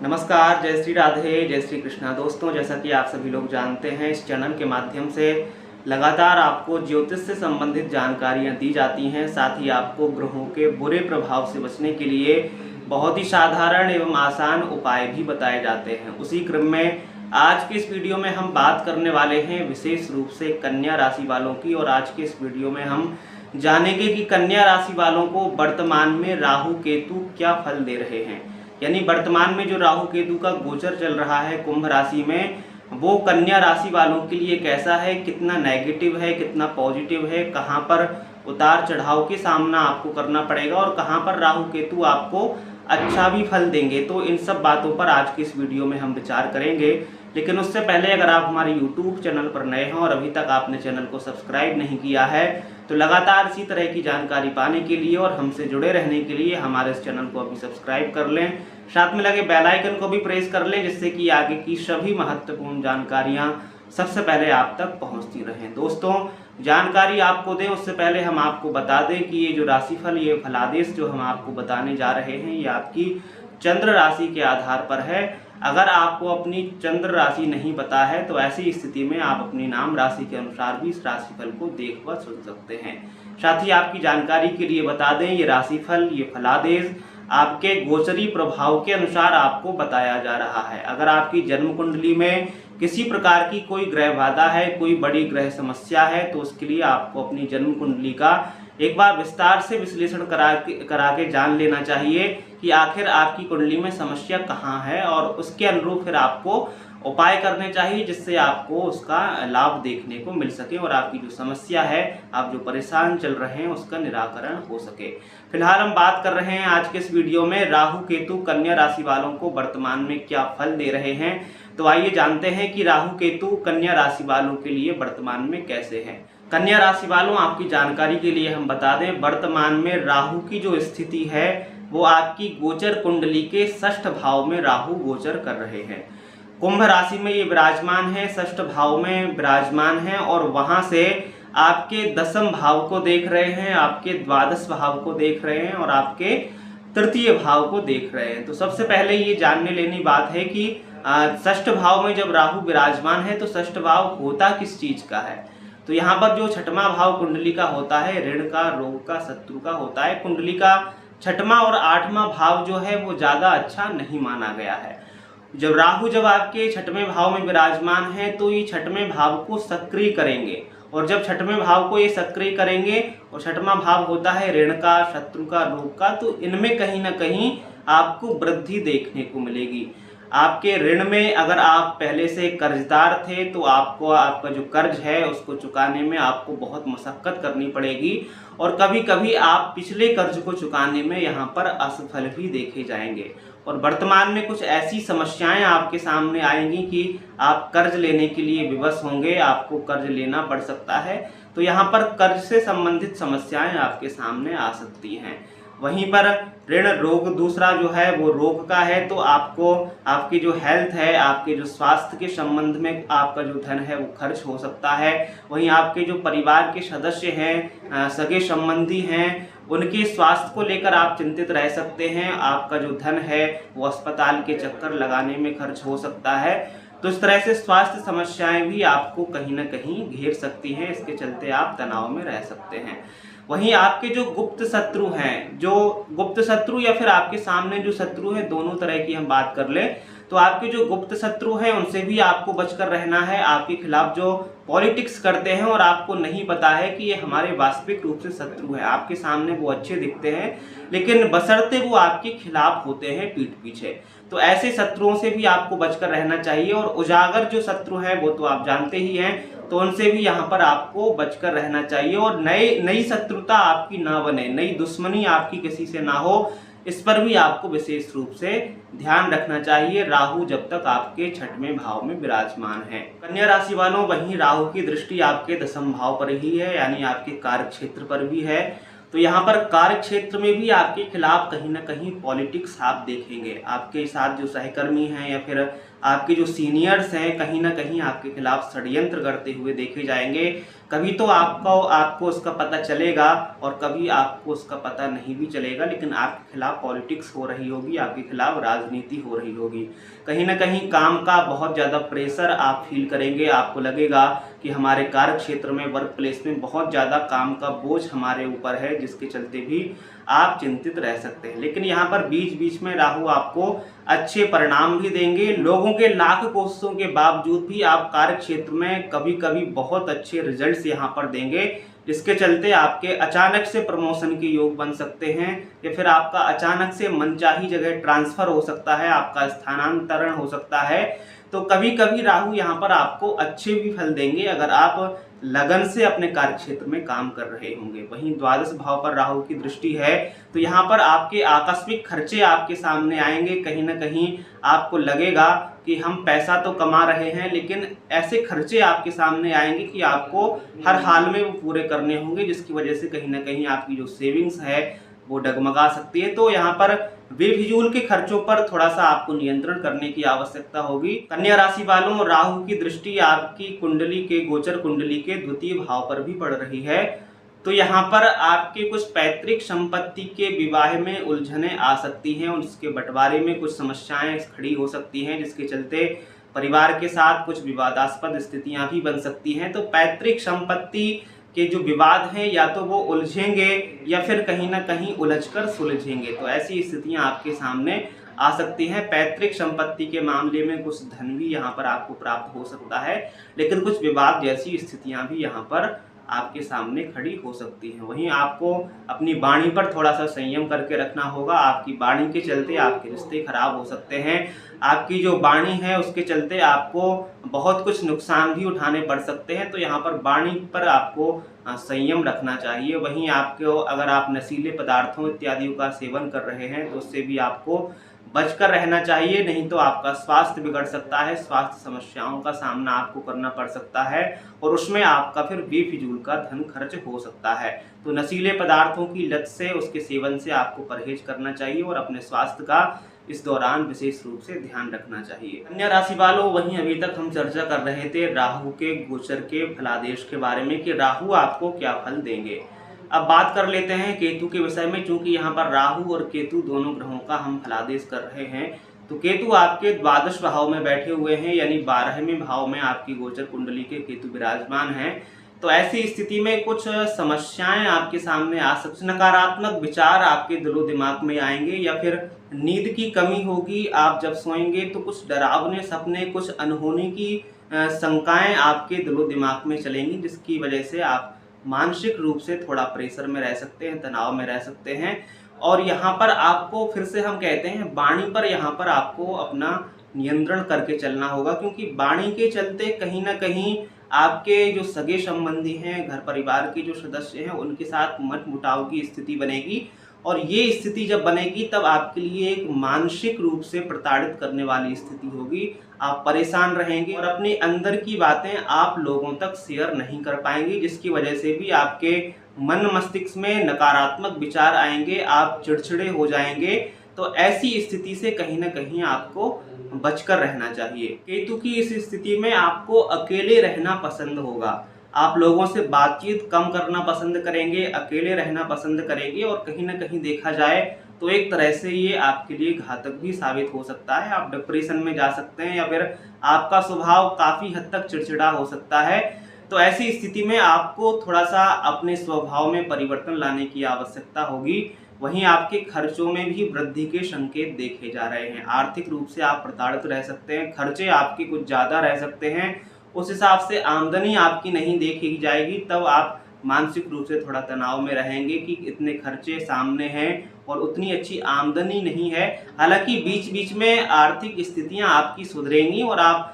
नमस्कार, जय श्री राधे, जय श्री कृष्णा। दोस्तों, जैसा कि आप सभी लोग जानते हैं, इस चैनल के माध्यम से लगातार आपको ज्योतिष से संबंधित जानकारियां दी जाती हैं। साथ ही आपको ग्रहों के बुरे प्रभाव से बचने के लिए बहुत ही साधारण एवं आसान उपाय भी बताए जाते हैं। उसी क्रम में आज के इस वीडियो में हम बात करने वाले हैं विशेष रूप से कन्या राशि वालों की। और आज के इस वीडियो में हम जानेंगे कि कन्या राशि वालों को वर्तमान में राहु केतु क्या फल दे रहे हैं। यानी वर्तमान में जो राहु केतु का गोचर चल रहा है कुंभ राशि में, वो कन्या राशि वालों के लिए कैसा है, कितना नेगेटिव है, कितना पॉजिटिव है, कहां पर उतार चढ़ाव के सामना आपको करना पड़ेगा और कहां पर राहु केतु आपको अच्छा भी फल देंगे। तो इन सब बातों पर आज की इस वीडियो में हम विचार करेंगे। लेकिन उससे पहले अगर आप हमारे YouTube चैनल पर नए हैं और अभी तक आपने चैनल को सब्सक्राइब नहीं किया है, तो लगातार इसी तरह की जानकारी पाने के लिए और हमसे जुड़े रहने के लिए हमारे इस चैनल को अभी सब्सक्राइब कर लें। साथ में लगे बेल आइकन को भी प्रेस कर लें, जिससे कि आगे की सभी महत्वपूर्ण जानकारियां सबसे पहले आप तक पहुंचती रहें। दोस्तों, जानकारी आपको दें उससे पहले हम आपको बता दें कि ये जो राशिफल, ये फलादेश जो हम आपको बताने जा रहे हैं, ये आपकी चंद्र राशि के आधार पर है। अगर आपको अपनी चंद्र राशि नहीं पता है तो ऐसी स्थिति में आप अपनी नाम राशि के अनुसार भी इस राशिफल को देख व सुन सकते हैं। साथ ही आपकी जानकारी के लिए बता दें, ये राशिफल, ये फलादेश आपके गोचरी प्रभाव के अनुसार आपको बताया जा रहा है। अगर आपकी जन्म कुंडली में किसी प्रकार की कोई ग्रह बाधा है, कोई बड़ी ग्रह समस्या है, तो उसके लिए आपको अपनी जन्म कुंडली का एक बार विस्तार से विश्लेषण करा के जान लेना चाहिए कि आखिर आपकी कुंडली में समस्या कहाँ है, और उसके अनुरूप फिर आपको उपाय करने चाहिए जिससे आपको उसका लाभ देखने को मिल सके और आपकी जो समस्या है, आप जो परेशान चल रहे हैं, उसका निराकरण हो सके। फिलहाल हम बात कर रहे हैं आज के इस वीडियो में राहु केतु कन्या राशि वालों को वर्तमान में क्या फल दे रहे हैं। तो आइए जानते हैं कि राहु केतु कन्या राशि वालों के लिए वर्तमान में कैसे हैं। कन्या राशि वालों, आपकी जानकारी के लिए हम बता दें, वर्तमान में राहु की जो स्थिति है वो आपकी गोचर कुंडली के षष्ठ भाव में राहु गोचर कर रहे हैं। कुंभ राशि में ये विराजमान है, षष्ठ भाव में विराजमान है और वहां से आपके दसम भाव को देख रहे हैं, आपके द्वादश भाव को देख रहे हैं और आपके तृतीय भाव को देख रहे हैं। तो सबसे पहले ये जानने लेनी बात है कि षष्ठ भाव में जब राहु विराजमान है तो षष्ठ भाव होता किस चीज का है। तो यहाँ पर जो छठवां भाव कुंडली का होता है, ऋण का, रोग का, शत्रु का होता है। कुंडली का छठवां और आठवां भाव जो है वो ज्यादा अच्छा नहीं माना गया है। जब आपके छठवें भाव में विराजमान है तो ये छठवें भाव को सक्रिय करेंगे, और जब छठवें भाव को ये सक्रिय करेंगे, और छठवां भाव होता है ऋण का, शत्रु का, रोग का, तो इनमें कहीं ना कहीं आपको वृद्धि देखने को मिलेगी। आपके ऋण में अगर आप पहले से कर्जदार थे तो आपको आपका जो कर्ज है उसको चुकाने में आपको बहुत मशक्कत करनी पड़ेगी, और कभी कभी आप पिछले कर्ज को चुकाने में यहाँ पर असफल भी देखे जाएंगे। और वर्तमान में कुछ ऐसी समस्याएं आपके सामने आएंगी कि आप कर्ज लेने के लिए विवश होंगे, आपको कर्ज लेना पड़ सकता है। तो यहाँ पर कर्ज से संबंधित समस्याएं आपके सामने आ सकती हैं। वहीं पर ऋण, रोग दूसरा जो है वो रोग का है, तो आपको आपकी जो हेल्थ है, आपके जो स्वास्थ्य के संबंध में आपका जो धन है वो खर्च हो सकता है। वहीं आपके जो परिवार के सदस्य हैं, सगे संबंधी हैं, उनके स्वास्थ्य को लेकर आप चिंतित रह सकते हैं। आपका जो धन है वो अस्पताल के चक्कर लगाने में खर्च हो सकता है। तो इस तरह से स्वास्थ्य समस्याएं भी आपको कहीं ना कहीं घेर सकती हैं, इसके चलते आप तनाव में रह सकते हैं। वहीं आपके जो गुप्त शत्रु हैं, जो गुप्त शत्रु या फिर आपके सामने जो शत्रु है, दोनों तरह की हम बात कर लें, तो आपके जो गुप्त शत्रु हैं उनसे भी आपको बचकर रहना है। आपके खिलाफ जो पॉलिटिक्स करते हैं और आपको नहीं पता है कि ये हमारे वास्तविक रूप से शत्रु हैं, आपके सामने वो अच्छे दिखते हैं लेकिन बशर्ते वो आपके खिलाफ होते हैं पीठ पीछे। तो ऐसे शत्रुओं से भी आपको बचकर रहना चाहिए। और उजागर जो शत्रु हैं वो तो आप जानते ही हैं, तो उनसे भी यहाँ पर आपको बचकर रहना चाहिए। और नई शत्रुता आपकी ना बने, नई दुश्मनी आपकी किसी से ना हो, इस पर भी आपको विशेष रूप से ध्यान रखना चाहिए, राहु जब तक आपके छठवें भाव में विराजमान है। कन्या राशि वालों, वहीं राहु की दृष्टि आपके दसम भाव पर ही है, यानी आपके कार्य क्षेत्र पर भी है। तो यहाँ पर कार्य क्षेत्र में भी आपके खिलाफ कहीं ना कहीं पॉलिटिक्स आप देखेंगे। आपके साथ जो सहकर्मी हैं या फिर आपके जो सीनियर्स हैं कहीं ना कहीं आपके खिलाफ षड्यंत्र करते हुए देखे जाएंगे। कभी तो आपको उसका पता चलेगा और कभी आपको उसका पता नहीं भी चलेगा, लेकिन आपके खिलाफ पॉलिटिक्स हो रही होगी, आपके खिलाफ राजनीति हो रही होगी। कहीं ना कहीं काम का बहुत ज़्यादा प्रेशर आप फील करेंगे। आपको लगेगा कि हमारे कार्य क्षेत्र में, वर्क प्लेस में बहुत ज़्यादा काम का बोझ हमारे ऊपर है, जिसके चलते भी आप चिंतित रह सकते हैं। लेकिन यहाँ पर बीच बीच में राहु आपको अच्छे परिणाम भी देंगे। लोगों के लाख कोशिशों के बावजूद भी आप कार्य क्षेत्र में कभी कभी बहुत अच्छे रिजल्ट्स यहाँ पर देंगे, जिसके चलते आपके अचानक से प्रमोशन के योग बन सकते हैं, या फिर आपका अचानक से मनचाही जगह ट्रांसफर हो सकता है, आपका स्थानांतरण हो सकता है। तो कभी कभी राहु यहाँ पर आपको अच्छे भी फल देंगे अगर आप लगन से अपने कार्य क्षेत्र में काम कर रहे होंगे। वहीं द्वादश भाव पर राहु की दृष्टि है, तो यहाँ पर आपके आकस्मिक खर्चे आपके सामने आएंगे। कहीं ना कहीं आपको लगेगा कि हम पैसा तो कमा रहे हैं, लेकिन ऐसे खर्चे आपके सामने आएंगे कि आपको हर हाल में वो पूरे करने होंगे, जिसकी वजह से कहीं ना कहीं आपकी जो सेविंग्स है वो डगमगा सकती है। तो यहाँ पर बेफिजूल के खर्चों पर थोड़ा सा आपको नियंत्रण करने की आवश्यकता होगी। कन्या राशि वालों, राहु की दृष्टि आपकी कुंडली के, गोचर कुंडली के द्वितीय भाव पर भी पड़ रही है। तो यहाँ पर आपके कुछ पैतृक संपत्ति के विवाह में उलझने आ सकती हैं, उसके बंटवारे में कुछ समस्याएं खड़ी हो सकती हैं, जिसके चलते परिवार के साथ कुछ विवादास्पद स्थितियां भी बन सकती हैं। तो पैतृक संपत्ति के जो विवाद हैं या तो वो उलझेंगे या फिर कहीं ना कहीं उलझकर सुलझेंगे। तो ऐसी स्थितियां आपके सामने आ सकती हैं। पैतृक संपत्ति के मामले में कुछ धन भी यहाँ पर आपको प्राप्त हो सकता है, लेकिन कुछ विवाद जैसी स्थितियां भी यहाँ पर आपके सामने खड़ी हो सकती हैं। वहीं आपको अपनी वाणी पर थोड़ा सा संयम करके रखना होगा। आपकी वाणी के चलते आपके रिश्ते खराब हो सकते हैं। आपकी जो वाणी है उसके चलते आपको बहुत कुछ नुकसान भी उठाने पड़ सकते हैं। तो यहाँ पर वाणी पर आपको संयम रखना चाहिए। वहीं आपको, अगर आप नशीले पदार्थों इत्यादि का सेवन कर रहे हैं तो उससे भी आपको बचकर रहना चाहिए, नहीं तो आपका स्वास्थ्य बिगड़ सकता है, स्वास्थ्य समस्याओं का सामना आपको करना पड़ सकता है और उसमें आपका फिर बेफिजूल का धन खर्च हो सकता है। तो नशीले पदार्थों की लत से, उसके सेवन से आपको परहेज करना चाहिए और अपने स्वास्थ्य का इस दौरान विशेष रूप से ध्यान रखना चाहिए। कन्या राशि वालों, वहीं अभी तक हम चर्चा कर रहे थे राहु के गोचर के फलादेश के बारे में कि राहु आपको क्या फल देंगे। अब बात कर लेते हैं केतु के विषय में। चूंकि यहाँ पर राहु और केतु दोनों ग्रहों का हम फलादेश कर रहे हैं, तो केतु आपके द्वादश भाव में बैठे हुए हैं, यानी 12वें भाव में आपकी गोचर कुंडली के केतु विराजमान हैं। तो ऐसी स्थिति में कुछ समस्याएं आपके सामने आ सकती, नकारात्मक विचार आपके दिलो दिमाग में आएंगे, या फिर नींद की कमी होगी। आप जब सोएंगे तो कुछ डरावने सपने, कुछ अनहोनी की शंकाएं आपके दिलो दिमाग में चलेंगी, जिसकी वजह से आप मानसिक रूप से थोड़ा प्रेशर में रह सकते हैं, तनाव में रह सकते हैं। और यहाँ पर आपको, फिर से हम कहते हैं, वाणी पर यहाँ पर आपको अपना नियंत्रण करके चलना होगा, क्योंकि वाणी के चलते कहीं ना कहीं आपके जो सगे संबंधी हैं, घर परिवार के जो सदस्य हैं, उनके साथ मतमुटाव की स्थिति बनेगी। और ये स्थिति जब बनेगी तब आपके लिए एक मानसिक रूप से प्रताड़ित करने वाली स्थिति होगी। आप परेशान रहेंगे और अपने अंदर की बातें आप लोगों तक शेयर नहीं कर पाएंगे, जिसकी वजह से भी आपके मन मस्तिष्क में नकारात्मक विचार आएंगे, आप चिड़चिड़े हो जाएंगे। तो ऐसी स्थिति से कहीं ना कहीं आपको बचकर रहना चाहिए। केतु की इस स्थिति में आपको अकेले रहना पसंद होगा। आप लोगों से बातचीत कम करना पसंद करेंगे, अकेले रहना पसंद करेंगे, और कहीं ना कहीं देखा जाए तो एक तरह से ये आपके लिए घातक भी साबित हो सकता है। आप डिप्रेशन में जा सकते हैं, या फिर आपका स्वभाव काफ़ी हद तक चिड़चिड़ा हो सकता है। तो ऐसी स्थिति में आपको थोड़ा सा अपने स्वभाव में परिवर्तन लाने की आवश्यकता होगी। वहीं आपके खर्चों में भी वृद्धि के संकेत देखे जा रहे हैं। आर्थिक रूप से आप प्रताड़ित रह सकते हैं, खर्चे आपके कुछ ज़्यादा रह सकते हैं, उस हिसाब से आमदनी आपकी नहीं देखी जाएगी। तब आप मानसिक रूप से थोड़ा तनाव में रहेंगे कि इतने खर्चे सामने हैं और उतनी अच्छी आमदनी नहीं है। हालांकि बीच बीच में आर्थिक स्थितियां आपकी सुधरेंगी और आप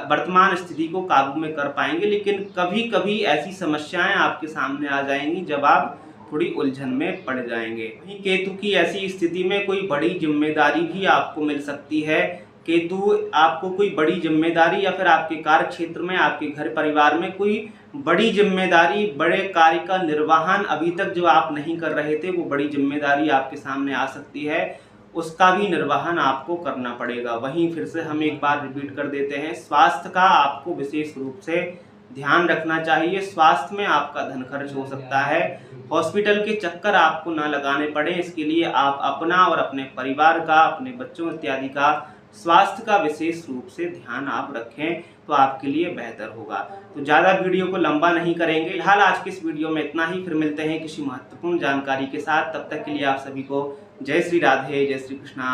वर्तमान स्थिति को काबू में कर पाएंगे, लेकिन कभी कभी ऐसी समस्याएं आपके सामने आ जाएंगी जब आप थोड़ी उलझन में पड़ जाएंगे। वहीं केतु की ऐसी स्थिति में कोई बड़ी जिम्मेदारी भी आपको मिल सकती है। केतु आपको कोई बड़ी जिम्मेदारी, या फिर आपके कार्य क्षेत्र में, आपके घर परिवार में कोई बड़ी जिम्मेदारी, बड़े कार्य का निर्वहन अभी तक जो आप नहीं कर रहे थे, वो बड़ी जिम्मेदारी आपके सामने आ सकती है। उसका भी निर्वहन आपको करना पड़ेगा। वहीं फिर से हम एक बार रिपीट कर देते हैं, स्वास्थ्य का आपको विशेष रूप से ध्यान रखना चाहिए। स्वास्थ्य में आपका धन खर्च हो सकता है, हॉस्पिटल के चक्कर आपको ना लगाने पड़े, इसके लिए आप अपना और अपने परिवार का, अपने बच्चों इत्यादि का स्वास्थ्य का विशेष रूप से ध्यान आप रखें, तो आपके लिए बेहतर होगा। तो ज़्यादा वीडियो को लंबा नहीं करेंगे, फिलहाल आज की इस वीडियो में इतना ही। फिर मिलते हैं किसी महत्वपूर्ण जानकारी के साथ, तब तक के लिए आप सभी को जय श्री राधे, जय श्री कृष्णा।